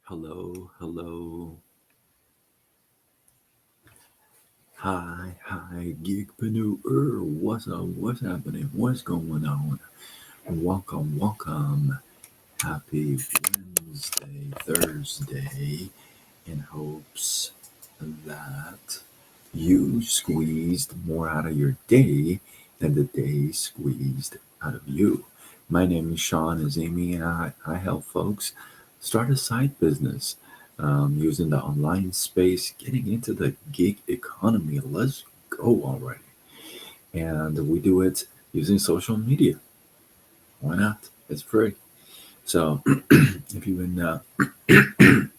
Hello, hello. Hi, Geekpreneur. What's up? What's happening? What's going on? Welcome. Happy Wednesday, Thursday, in hopes that you squeezed more out of your day than the day squeezed out of you. My name is Sean Azimi, and I help folks start a side business using the online space, getting into the gig economy. Let's go already. And we do it using social media. Why not? It's free. So if you've been if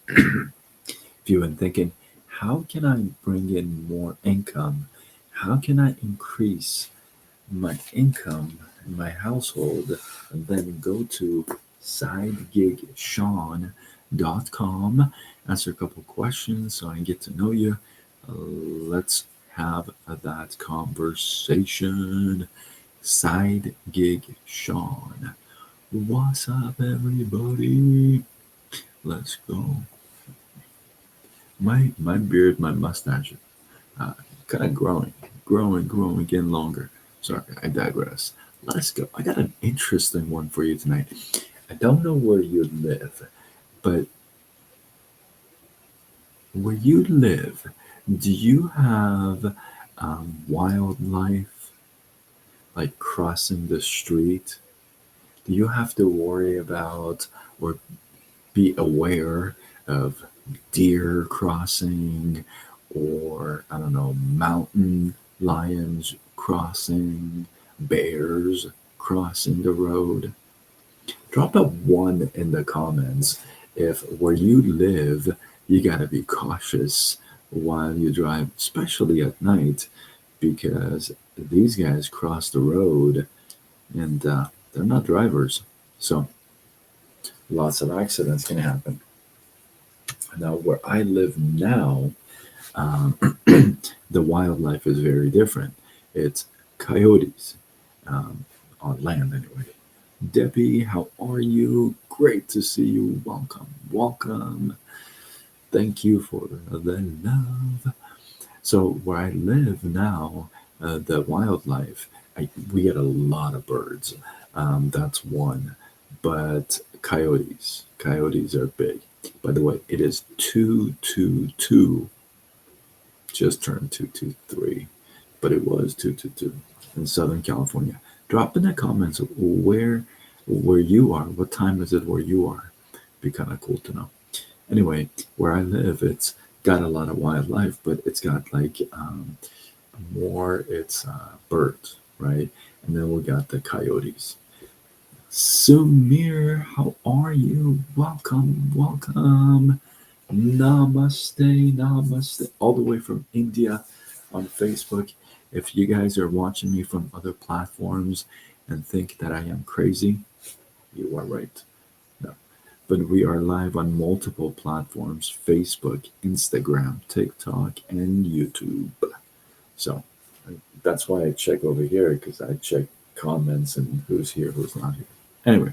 you've been thinking, how can I bring in more income? How can I increase my income in my household? And then go to sidegigshawn.com, answer a couple questions so I can get to know you. Let's have that conversation. Side Gig Sean. What's up, everybody? Let's go. My beard, my mustache, uh, kind of growing, getting longer. Sorry, I digress. Let's go. I got an interesting one for you tonight. I don't know where you live, but where you live, do you have wildlife like crossing the street? Do you have to worry about or be aware of deer crossing or, I don't know, mountain lions crossing, bears crossing the road? Drop a one in the comments if where you live, you got to be cautious while you drive, especially at night, because these guys cross the road and they're not drivers. So lots of accidents can happen. Now, where I live now, um, the wildlife is very different. It's coyotes on land, anyway. Debbie, how are you? Great to see you. Welcome. Thank you for the love. So, where I live now, the wildlife, we get a lot of birds. That's one. But coyotes are big. By the way, it is 222, just turned 223, but it was 222 in Southern California. Drop in the comments where you are. What time is it where you are? Be kind of cool to know. Anyway, where I live, it's got a lot of wildlife, but it's got like more. It's birds, right? And then we got the coyotes. Sumir, how are you? Welcome. Namaste. All the way from India on Facebook. If you guys are watching me from other platforms and think that I am crazy, you are right. No. But we are live on multiple platforms: Facebook, Instagram, TikTok, and YouTube. So that's why I check over here, because I check comments and who's here, who's not here. Anyway,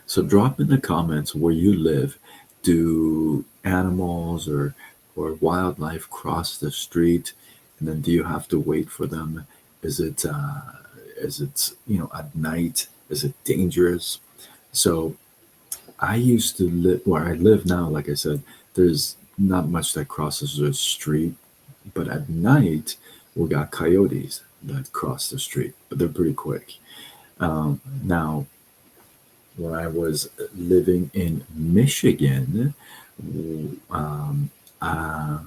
so drop in the comments where you live. Do animals or wildlife cross the street, and then do you have to wait for them? Is it at night? Is it dangerous? So I used to live where I live now. Like I said, there's not much that crosses the street, but at night we got coyotes that cross the street, but they're pretty quick. Now, when I was living in Michigan, um, uh,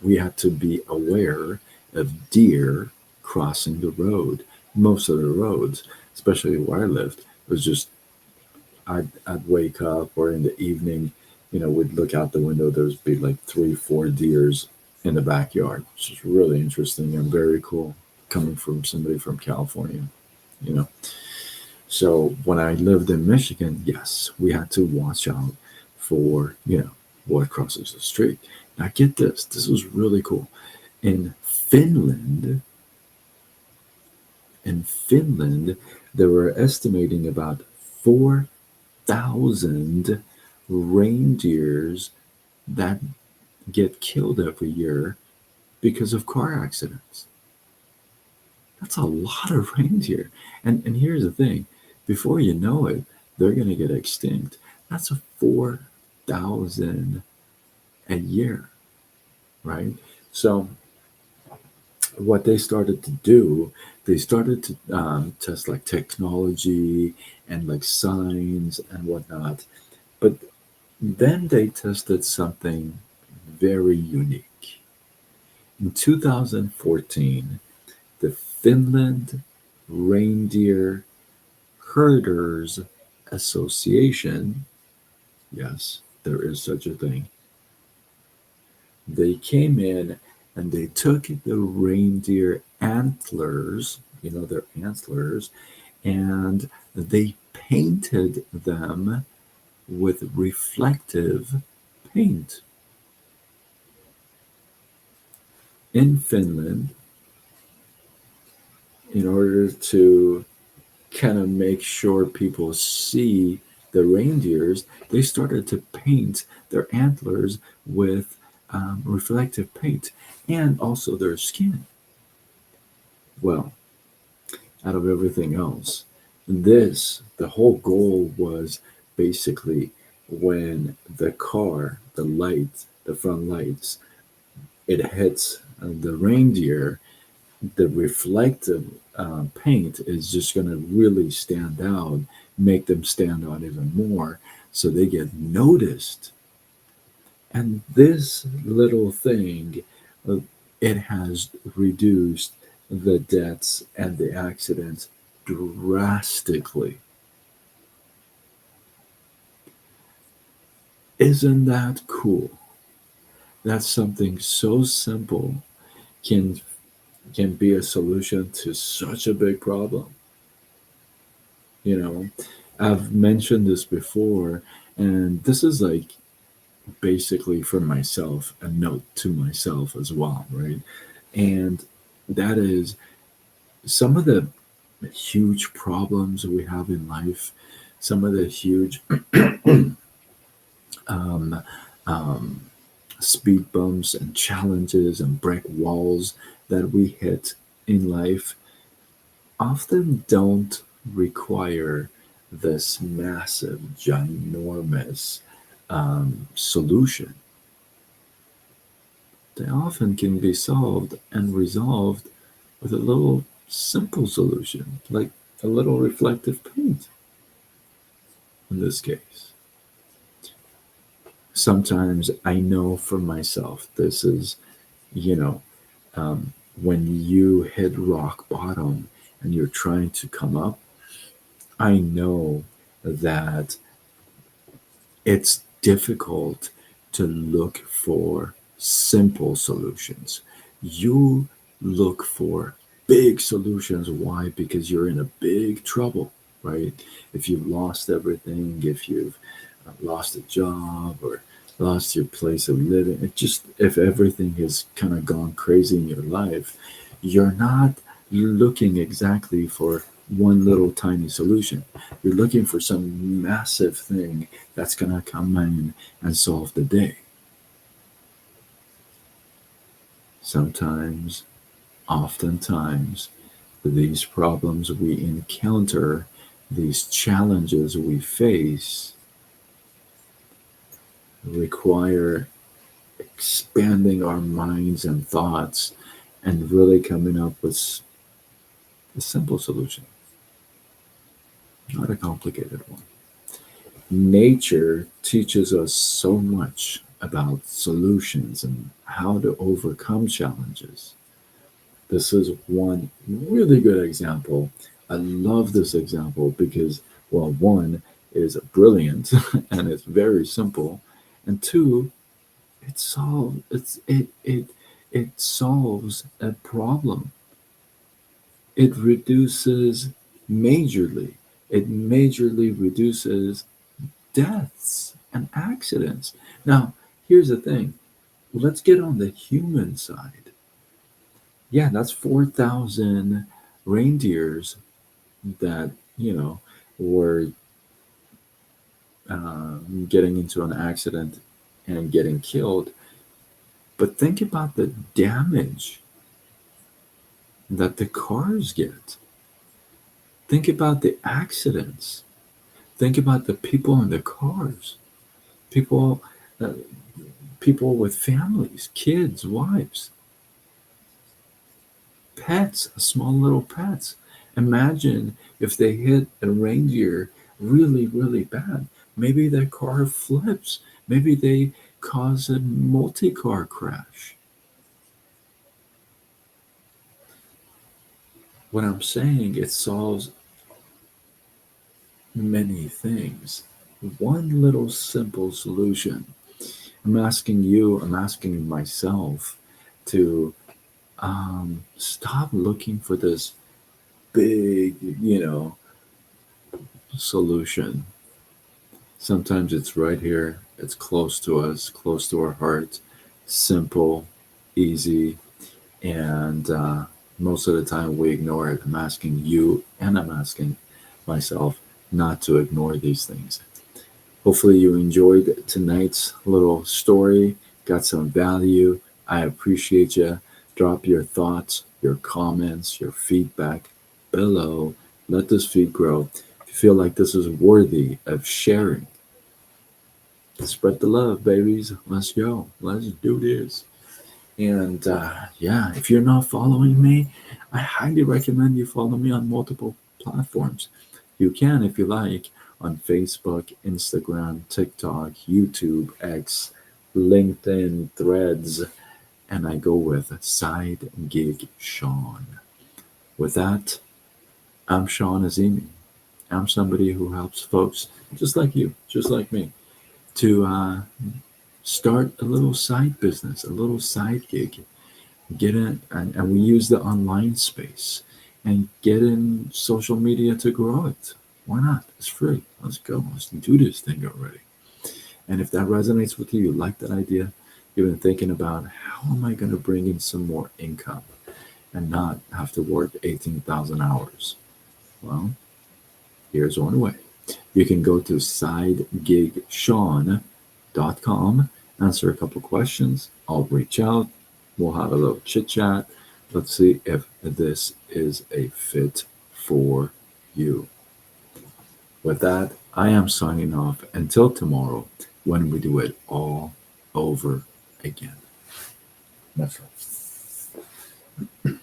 we had to be aware of deer crossing the road. Most of the roads, especially where I lived, was just I'd wake up or in the evening, we'd look out the window. There'd be like three, four deers in the backyard, which is really interesting and very cool coming from somebody from California, you know. So when I lived in Michigan, yes, we had to watch out for, what crosses the street. Now get this, this was really cool. In Finland, in Finland, they were estimating about 4,000 reindeers that get killed every year because of car accidents. That's a lot of reindeer. And here's the thing, before you know it, they're going to get extinct. That's a 4,000 a year, right? So what they started to do, they started to test like technology and like signs and whatnot. But then they tested something very unique. In 2014, the Finland Reindeer Herders Association, yes, there is such a thing, they came in and they took the reindeer antlers, their antlers, and they painted them with reflective paint. In Finland, in order to kind of make sure people see the reindeers, they started to paint their antlers with reflective paint and also their skin. Well, out of everything else, the whole goal was basically when the car, the light, the front lights, it hits the reindeer, the reflective paint is just going to really stand out, make them stand out even more, so they get noticed. And this little thing, uh, it has reduced the deaths and the accidents drastically. Isn't that cool? That something so simple can can be a solution to such a big problem. You know, I've mentioned this before, and this is like basically for myself, a note to myself as well, right? And that is some of the huge problems we have in life, some of the huge um, um, speed bumps and challenges and brick walls that we hit in life often don't require this massive, ginormous solution. They often can be solved and resolved with a little simple solution, like a little reflective paint in this case. Sometimes I know for myself, this is, you know, when you hit rock bottom and you're trying to come up, I know that it's difficult to look for simple solutions. You look for big solutions. Why? Because you're in a big trouble, right? If you've lost everything, if you've lost a job or lost your place of living, it just, if everything has kind of gone crazy in your life, you're not looking exactly for one little tiny solution. You're looking for some massive thing that's going to come in and solve the day. Sometimes, oftentimes, these problems we encounter, these challenges we face, require expanding our minds and thoughts and really coming up with a simple solution, not a complicated one. Nature teaches us so much about solutions and how to overcome challenges. This is one really good example. I love this example because, well, one is brilliant and it's very simple, and two, it solves a problem. It reduces majorly. It majorly reduces deaths and accidents. Now, here's the thing. Let's get on the human side. Yeah, that's 4,000 reindeers that, were getting into an accident and getting killed. But think about the damage that the cars get. Think about the accidents. Think about the people in the cars. People, uh, people with families, kids, wives, pets, small little pets. Imagine if they hit a reindeer really, really bad. Maybe their car flips. Maybe they cause a multi-car crash. What I'm saying, it solves many things. One little simple solution. I'm asking you, I'm asking myself to stop looking for this big, solution. Sometimes it's right here, it's close to us, close to our heart, simple, easy, and most of the time we ignore it. I'm asking you and I'm asking myself not to ignore these things. Hopefully, you enjoyed tonight's little story, got some value. I appreciate you. Drop your thoughts, your comments, your feedback below. Let this feed grow. If you feel like this is worthy of sharing, spread the love, babies. Let's go. Let's do this. And yeah, if you're not following me, I highly recommend you follow me on multiple platforms. You can, if you like, on Facebook, Instagram, TikTok, YouTube, X, LinkedIn, Threads, and I go with Side Gig Sean. With that, I'm Sean Azimi. I'm somebody who helps folks just like you, just like me, to start a little side business, a little side gig, get in, and we use the online space and get in social media to grow it. Why not? It's free. Let's go. Let's do this thing already. And if that resonates with you, you like that idea, you've been thinking about how am I going to bring in some more income and not have to work 18,000 hours? Well, here's one way. You can go to sidegigshawn.com, answer a couple questions. I'll reach out. We'll have a little chit chat. Let's see if this is a fit for you. With that, I am signing off until tomorrow when we do it all over again. That's right.